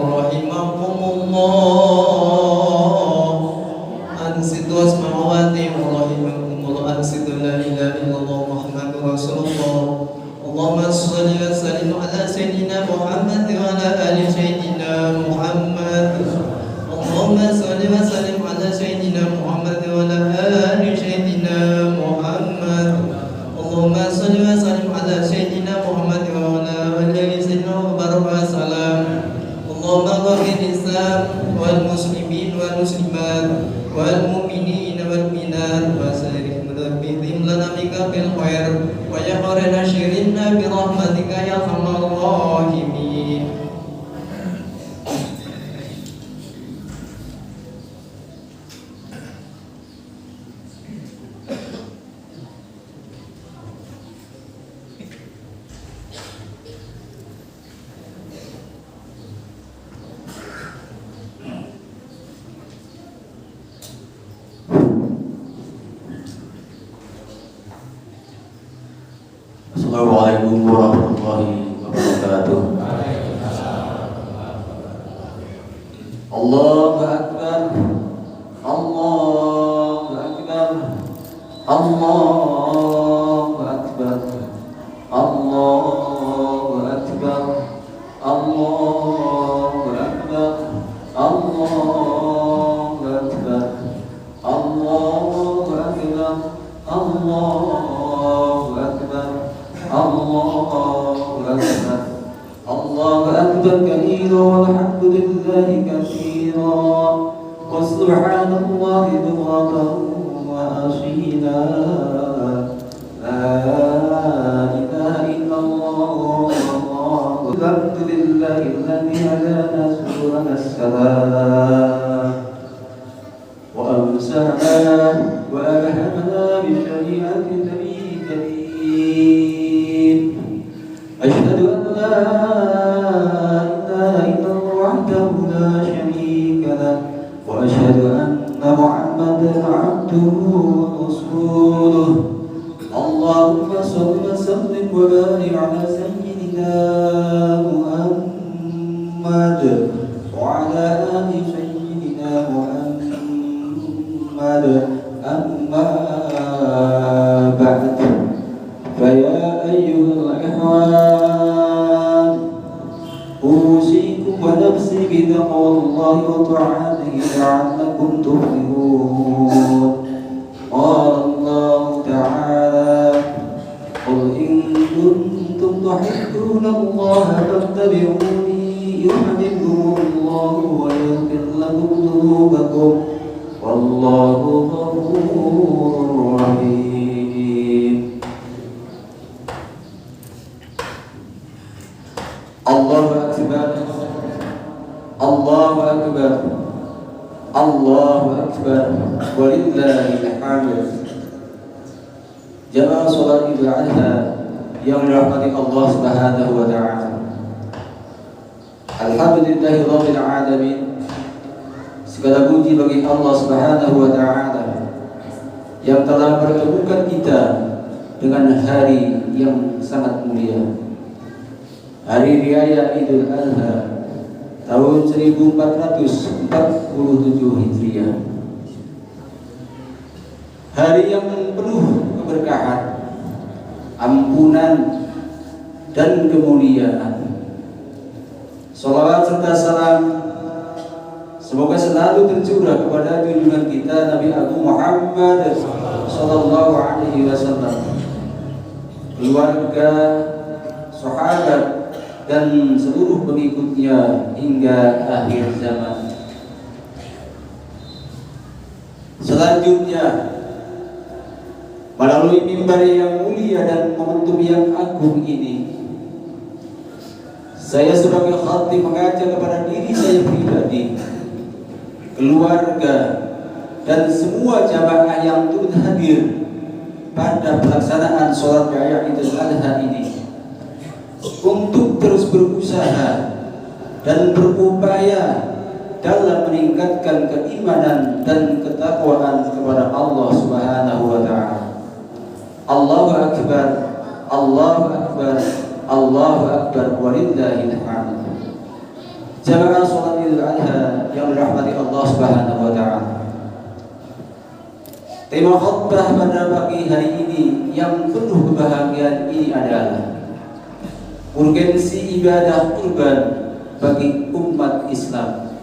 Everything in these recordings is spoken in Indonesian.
rahimakumullah. Ansitu asma'awati rahimakumullah. Ansitu la ilaha illallah Muhammadur Rasulullah. Allahumma shalli wa sallim ala sayyidina Muhammad wa ala ali sayyidina Muhammad. Allahumma shalli wa sallim ala sayyidina Muhammad wa ala ali sayyidina Muhammad. Allahumma shalli wa sallim ala sayyidina Muhammad wa ala ali sayyidina Muhammad wa salam. Allahumma ghfir Islam wal muslimin wal muslimat wal mu'minin wal mu'minat wa sa'iril mudabbirina lana bika bil khair wa ya kharana syirina bi rahmatika ya arhamar rahimin. Assalamualaikum warahmatullahi wabarakatuh. Allahu Akbar, Allahu Akbar, Allahu Akbar, Allahu Akbar, Allahu Akbar, Allahu Akbar, Allahu Akbar, Allahu Akbar. Allahu Akbar, Allahu Akbar kabira walhamdulillahi katsira wa subhanallahi bukratan wa asila. La ilaha illallah alhamdulillahi alladhi hadana subulana as-salam wa amsana wa alhamana bi syari'ati nabiyyil karim. أشهد أن لا إله إلا الله وحده لا شريك له وأشهد أن محمدا عبده ورسوله. اللهم صل وسلم وبارك على سيدنا محمد وعلى آل سيدنا محمد. أما بعد فيا أيها الإخوان أوصيكم ونفسي بتقوى الله وطاعته لعلكم تفلحون. قال الله تعالى قل إن كنتم تحبون الله فاتبعوني يحببكم الله ويغفر لكم ذنوبكم والله غفور رحيم. Allahu Akbar, Allahu Akbar, Allahu Akbar, walillahil hamd. Jamaah salat Idul Adha yang dirahmati Allah Subhanahu wa taala. Alhamdulillahi rabbil alamin. Segala puji bagi Allah Subhanahu wa taala yang telah mempertemukan kita dengan hari yang sangat mulia. Hari Raya Idul Adha tahun 1447 Hijriah. Hari yang penuh keberkahan, ampunan dan kemuliaan. Salawat serta salam semoga selalu tercurah kepada junjungan kita Nabi Agung Muhammad sallallahu alaihi wasallam, keluarga, sahabat dan seluruh pengikutnya hingga akhir zaman. Selanjutnya, melalui mimbar yang mulia dan momentum yang agung ini, saya sebagai khatib mengajak kepada diri saya pribadi, keluarga, dan semua jamaah yang turut hadir pada pelaksanaan sholat Raya Idul Adha ini untuk terus berusaha dan berupaya dalam meningkatkan keimanan dan ketakwaan kepada Allah Subhanahu wa taala. Allahu Akbar, Allahu Akbar, Allahu Akbar, walillahil hamd. Jamaah sholat Idul Adha yang dirahmati Allah Subhanahu wa taala. Tema khutbah pada pagi hari ini yang penuh kebahagiaan ini adalah urgensi ibadah kurban bagi umat Islam.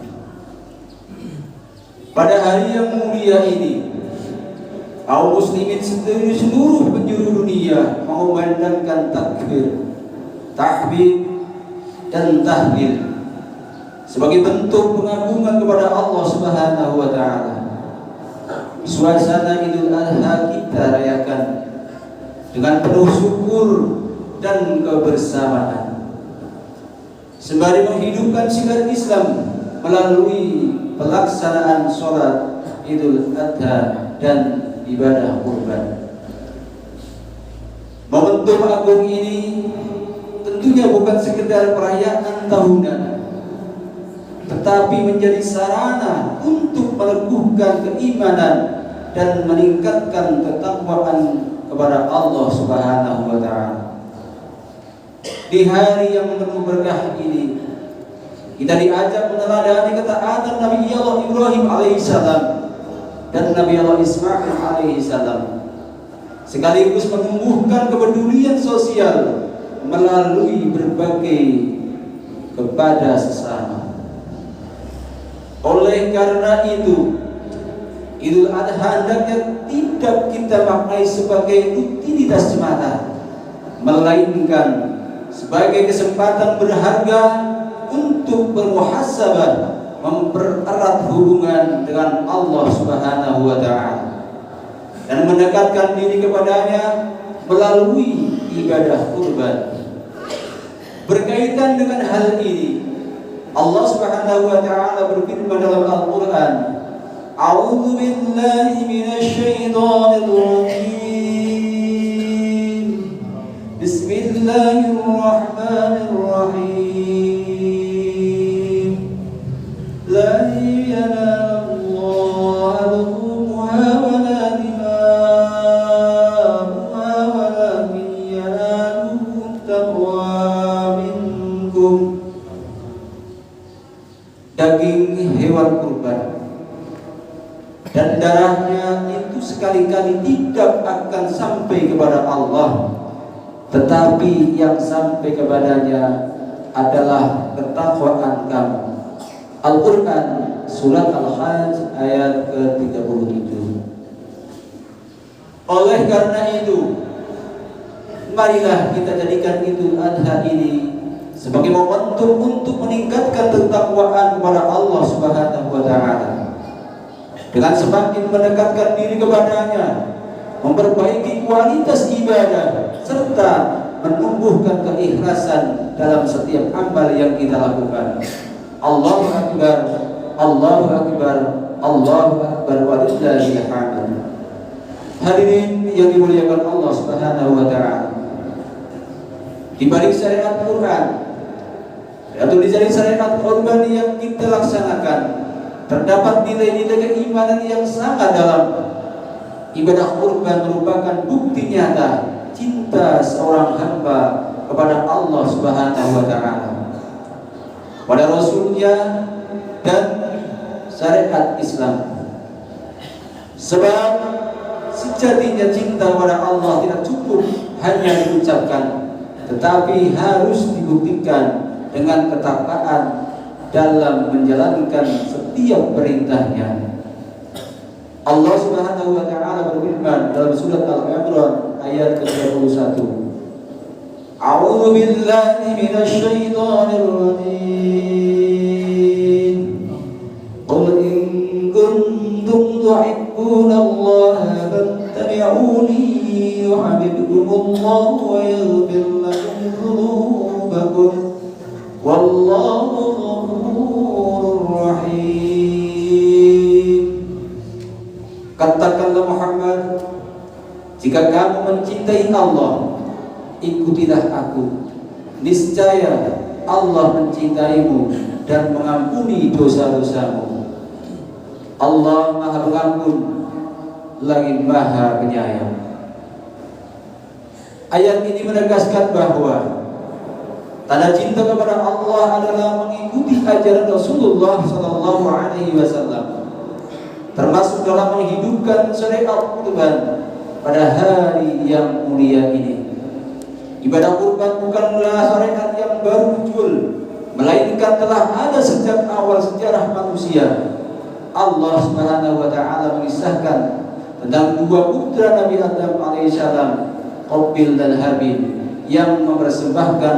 Pada hari yang mulia ini, kaum muslimin dari seluruh penjuru dunia mengumandangkan takbir, tahmid, dan tahlil sebagai bentuk pengagungan kepada Allah Subhanahu wa taala. Suasana Idul Adha kita rayakan dengan penuh syukur dan kebersamaan, sembari menghidupkan silat Islam melalui pelaksanaan sholat Idul Adha dan ibadah kurban. Momentum agung ini tentunya bukan sekedar perayaan tahunan, tetapi menjadi sarana untuk meneguhkan keimanan dan meningkatkan ketakwaan kepada Allah Subhanahu wa taala. Di hari yang penuh berkah ini, kita diajak meneladani ketaatan Nabi Allah Ibrahim alaihissalam dan Nabi Allah Ismail alaihissalam, sekaligus menumbuhkan kepedulian sosial melalui berbagai kepada sesama. Oleh karena itu, Idul Adha hendaknya tidak kita maknai sebagai rutinitas semata, melainkan sebagai kesempatan berharga untuk bermuhasabah, mempererat hubungan dengan Allah Subhanahu wa taala dan mendekatkan diri kepadanya melalui ibadah kurban. Berkaitan dengan hal ini, Allah Subhanahu wa taala berfirman dalam Al-Qur'an, "A'udzu billahi minasy syaithanir rajim. Bismillahirrahmanirrahim. La yanalallaha luhumuha wa la dima'uha walakin yanaluhu taqwa minkum." Daging hewan kurban dan darahnya itu sekali-kali tidak akan sampai kepada Allah, tetapi yang sampai kepadanya adalah ketakwaan kamu. Al-Quran Surat Al-Hajj ayat ke-37. Oleh karena itu, marilah kita jadikan Idul Adha ini sebagai momentum untuk meningkatkan ketakwaan kepada Allah Subhanahu wa taala. Dengan semakin mendekatkan diri kepadanya, memperbaiki kualitas ibadah serta menumbuhkan keikhlasan dalam setiap amal yang kita lakukan. Allahu Akbar, Allahu Akbar, Allahu Akbar walillahil hamd. Hadirin yang dimuliakan Allah Subhanahu wa taala, di balik syariat Quran atau di balik syariat kurban yang kita laksanakan terdapat nilai-nilai keimanan yang sangat dalam. Ibadah kurban merupakan bukti nyata cinta seorang hamba kepada Allah Subhanahu wa taala, pada Rasulnya dan syariat Islam. Sebab sejatinya cinta kepada Allah tidak cukup hanya diucapkan, tetapi harus dibuktikan dengan ketakwaan dalam menjalankan setiap perintahnya. Allah Subhanahu wa taala berfirman dalam surat Al-Imran ayat ke-31, A'udzu billahi minasy syaithanir rajim. Qul in kuntum tuhibbunallaha fattabi'uni yuhibbukumullahu wa yaghfir lakum dzunubakum. Wallahu ghafurur rahim. Katakanlah Muhammad, jika kamu mencintai Allah, ikutilah aku. Niscaya Allah mencintaimu dan mengampuni dosa-dosamu. Allah Maha Pengampun lagi Maha Penyayang. Ayat ini menegaskan bahwa Tanda cinta kepada Allah adalah mengikuti ajaran Rasulullah Sallallahu Alaihi Wasallam, termasuk dalam menghidupkan syariat Tuhan pada hari yang mulia ini. Ibadah kurban bukanlah syariat yang baru muncul, melainkan telah ada sejak awal sejarah manusia. Allah Subhanahu wa taala mengisahkan tentang dua putra Nabi Adam alaihissalam, Qabil dan Habil, yang mempersembahkan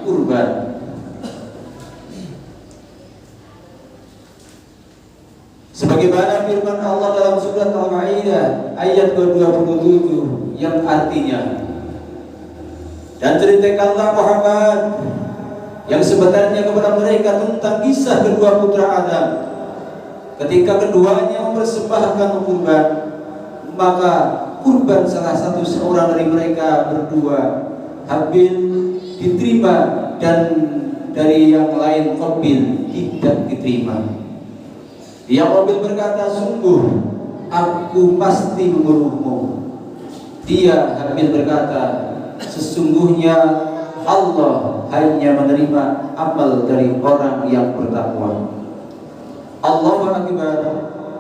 kurban. Sebagaimana firman Allah dalam surat Al-Maidah ayat 27 yang artinya, dan ceritakanlah Muhammad yang sebenarnya kepada mereka tentang kisah kedua putra Adam ketika keduanya mempersembahkan kurban, maka kurban salah satu seorang dari mereka berdua, Habil, diterima dan dari yang lain Qabil tidak diterima. Dia Qabil berkata, sungguh aku pasti membunuhmu. Dia Habil berkata, sesungguhnya Allah hanya menerima amal dari orang yang bertakwa. Allahu Akbar,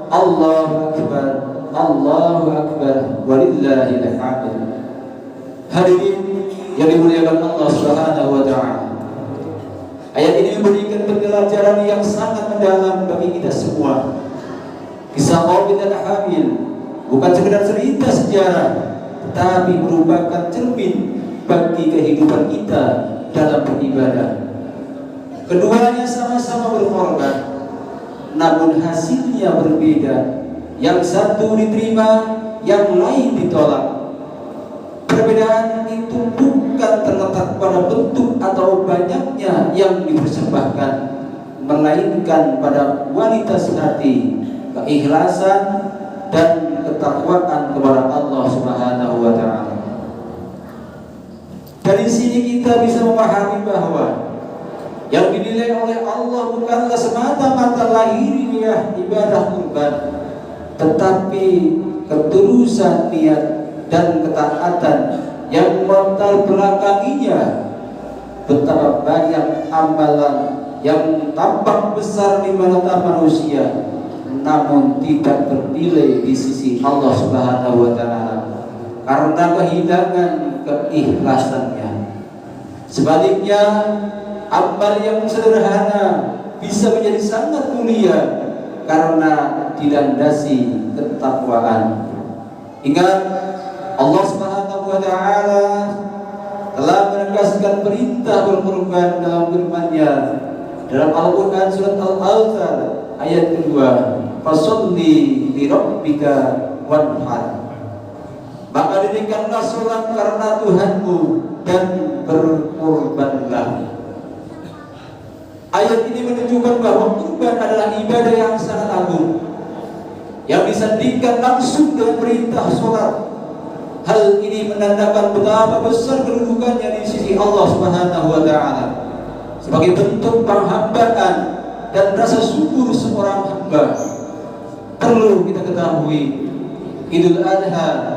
Allahu Akbar, Allahu Akbar, walillahil hamd. Hadirin yang dimuliakan Allah Subhanahu wa taala, ayat ini memberikan pembelajaran yang sangat mendalam bagi kita semua. Kisah Qabil dan Habil bukan sekedar cerita sejarah, tetapi merupakan cermin bagi kehidupan kita dalam beribadah. Keduanya sama-sama berkorban, namun hasilnya berbeda. Yang satu diterima, yang lain ditolak. Perbedaan itu bukan terletak pada bentuk atau banyaknya yang dipersembahkan, melainkan pada kualitas hati, keikhlasan dan ketakwaan kepada Allah Subhanahu wa taala. Dari sini kita bisa memahami bahwa yang dinilai oleh Allah bukanlah semata-mata lahiriah ibadah kurban, tetapi ketulusan niat dan ketaatan yang melatar belakanginya. Betapa banyak amalan yang tampak besar di mata manusia, namun tidak bernilai di sisi Allah Subhanahu wa taala karena kehilangan keikhlasannya. Sebaliknya, amal yang sederhana bisa menjadi sangat mulia karena dilandasi ketakwaan. Ingat, Allah Subhanahu wa taala telah menegaskan perintah berkorban dalam firman-Nya dalam Al-Qur'an surat Al-Altar ayat kedua, fasholli li rabbika wanhar. Maka dirikanlah sholat karena Tuhanmu dan berkorbanlah. Ayat ini menunjukkan bahwa kurban adalah ibadah yang sangat agung, yang disandingkan langsung dengan perintah sholat. Hal ini menandakan betapa besar kedudukannya di sisi Allah Subhanahu wa taala sebagai bentuk penghambaan dan rasa syukur seorang hamba. Perlu kita ketahui, Idul Adha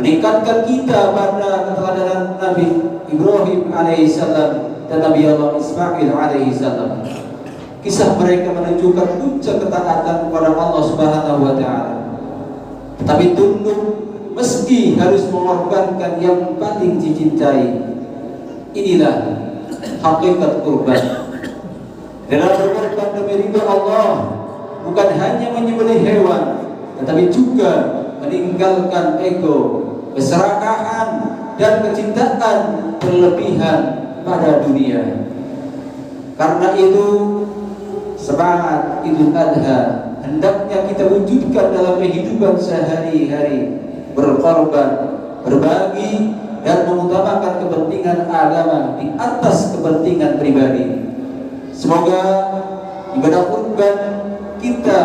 meningkatkan kita pada keteladanan Nabi Ibrahim alaihissalam dan Nabi Allah Ismail alaihissalam. Kisah mereka menunjukkan puncak ketaatan kepada Allah Subhanahu wa taala. Tetapi tunduk meski harus mengorbankan yang paling dicintai. Inilah hakikat kurban. Dalam berkorban demi ridha Allah, bukan hanya menyembelih hewan, tetapi juga meninggalkan ego, keserakahan dan kecintaan berlebihan pada dunia. Karena itu, semangat Idul Adha hendaknya kita wujudkan dalam kehidupan sehari-hari. Berkorban, berbagi, dan mengutamakan kepentingan agama di atas kepentingan pribadi. Semoga ibadah kurban kita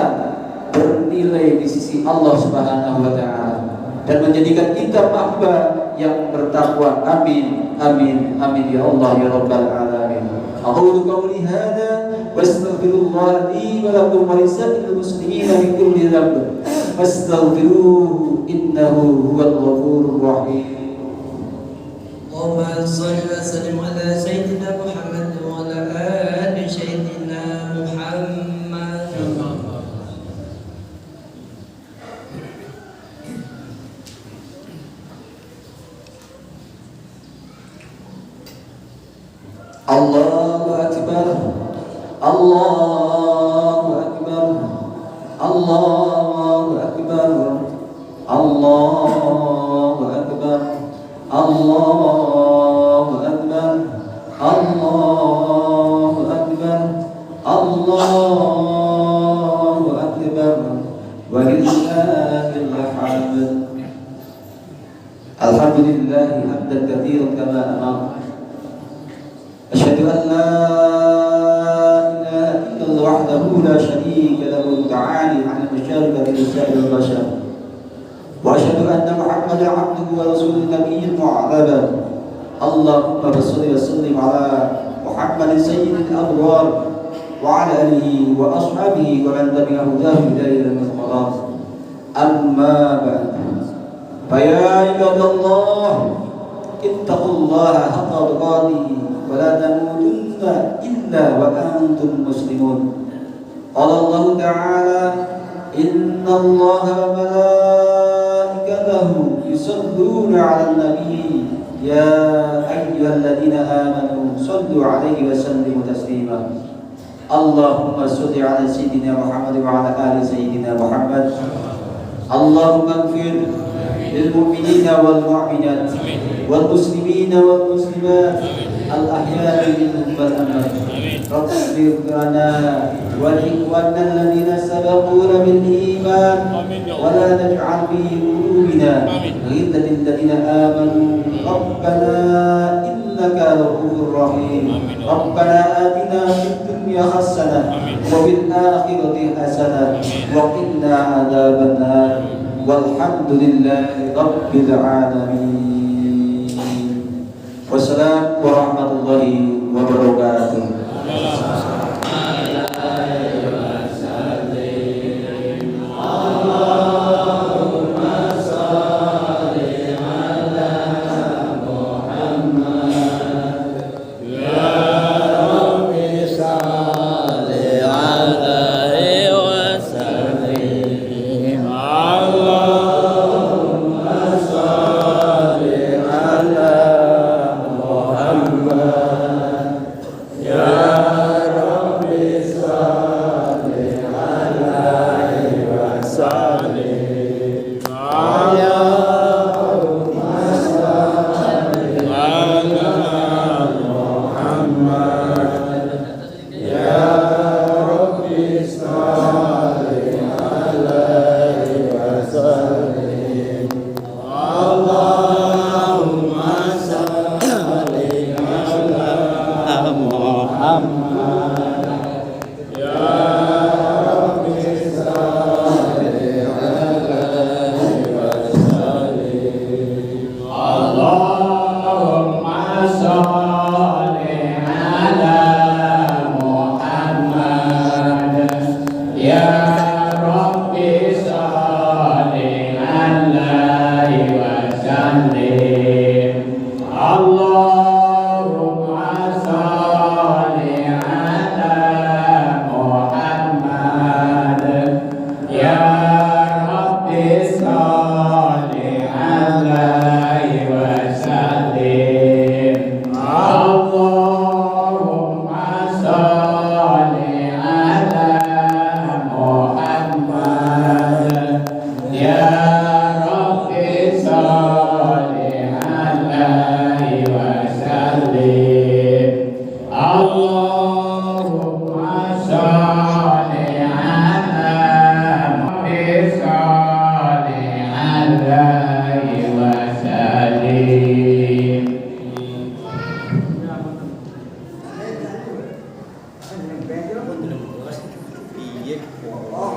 bernilai di sisi Allah Subhanahu wa taala dan menjadikan kita hamba yang bertakwa. Amin, amin, amin ya Allah ya Rabbal alamin. Aqulu qawli hadza wa astaghfirullah li wa lakum wa lisa'il muslimina min kulli dhanb fastaghfiruhu innahu huwal ghafurur rahim. اللهم صل وسلم على سيدنا محمد وعلى آل سيدنا محمد. Allahu Akbar, Allahu Akbar, Allahu Akbar, Allahu Akbar, Allahu Akbar, Allahu Akbar, Allahu Akbar, walillahil hamd. Alhamdulillah hamdan katsiran kama amara. أشهد أن لا إله إلا الله وحده لا شريك له تعالى عن المشاركة لسائر البشر، وأشهد أن محمدا عبده ورسوله النبي المعظم. اللهم صل وسلم على محمد سيد الأبرار وعلى آله وأصحابه ومن تبع هداه إلى يوم القيامة. أما بعد، فيا عباد الله اتقوا الله حق تقاته ولا تموتن إلا وأنتم مسلمون. قال الله تعالى: إن الله وملائكته يصلون على النبي يا أيها الذين آمنوا صلوا عليه وسلموا تسليما. اللهم صل على سيدنا محمد وعلى آل سيدنا محمد. اللهم اغفر للمؤمنين والمؤمنات والمسلمين والمسلمات الأحياء منهم والأموات. رب اغفر لنا ولإخواننا الذين سبقونا بالإيمان ولا تجعل في قلوبنا غلا للذين آمنوا ربنا إنك رؤوف رحيم. ربنا آتنا في الدنيا حسنة وفي الآخرة حسنة وقنا عذاب النار. والحمد لله رب العالمين. Wassalamualaikum warahmatullahi wabarakatuh. Oh.